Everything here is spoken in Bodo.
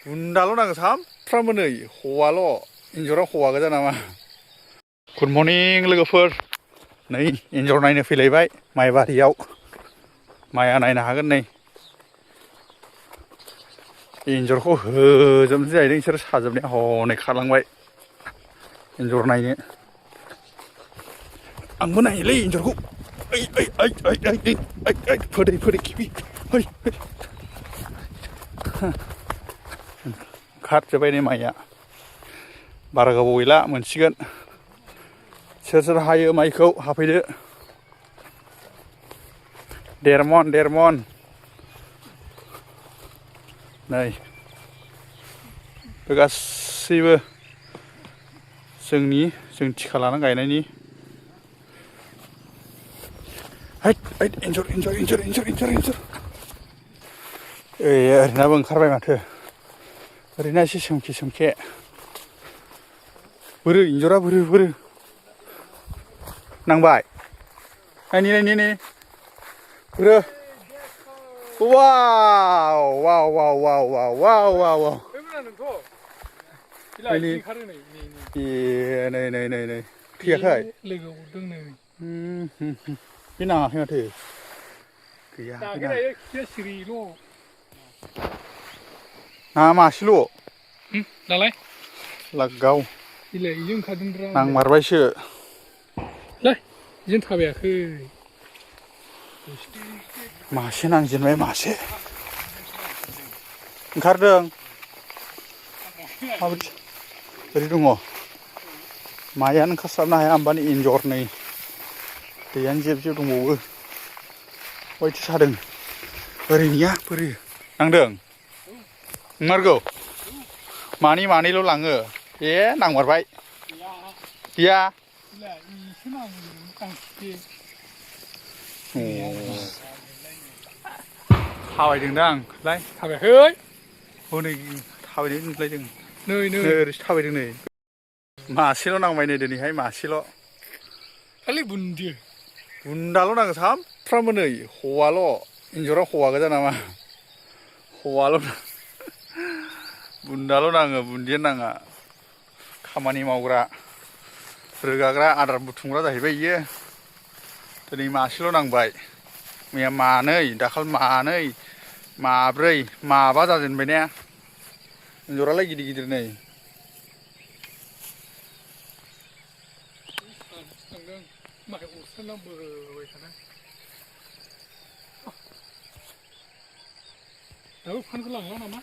बुन्दाल' नांगौ सामफ्रामबो नै हौवाल' एन्जरा हौवा गोजा नामा। गुड मर्निं लोगोफोर, नै एन्जर नायनो फैलायबाय माइ बारियाव। माइआ नायनो हागोन नै एन्जरखौ होजोबनोसै जाहैदों बिसोर साजोबनाया हनै खारलांबाय एन्जर नायनो। आंबो नायोलै एन्जरखौ ओइ ओइ ओइ ओइ ओइ ओइ ओइ फोदै फोदै खिफि ओइ खारजोब्बाय नै माइया, बारा गोबाव गैला मोनसिगोन। सोर सोर हायो माइखौ हाफैदो। 1.5 मन नै बे गासैबो जों थिखा लानानै गायनायनि। हैद हैद एन्जर एन्जर एन्जर एन्जर एन्जर एन्जर ओरैनाबो ओंखारबाय माथो, ओरैना एसे सोमखे सोमखे। बोरो एन्जरा बोरो नांबाय नायनि नायनि नायनि बोरो वाव वाव वाव वाव वाव वाव वाव वाव ए नै नै नै नै थैयाखै लोगो हरदों नै बे नाङाखै माथो गैया सिरिल' नाङा मासेल' दालाय लागाव बिलाइ बेजों ओंखारदोंब्रा नांमारबायसो लै बिजों थाबायाखै मासे नांजेनबाय मासे ओंखारदों माबायदि ओरै दङ मायानो ओंखारस्लाबनो हाया होमबानो एन्जर नै दैयानो जेब जेब दंबावो बयथो सादों ओरैनिया बोरो नांदों नंमारगौ मानै मानैल' लाङो ए नांमारबाय गैया थाबायदोंदां लाय थाबायाखै हनै थाबायनाय नुलायदों नै ओरैसो थाबायदों नै मासेल' नांबाय नै दिनैहाय मासेल' खालि बुन्दाल' नाङो सामफ्रामबो नै हौवाल' एन्जरा हौवा गोजा नामा हौवाल' बुन्दाल' नाङो बुन्दियानो नाङा। खामानि मावग्रा रोगाग्रा आदार बुथुमग्रा जाहैबाय इयो। दिनै मासेल' नांबाय, मैया मानै, दाखालि मानै, माब्रै, माबा जाजेनबाय ने एन्जरालाय गिदिर गिदिर नै। माइ अरसोना बोबाय थादों दाबो फानखौ लांला नामा?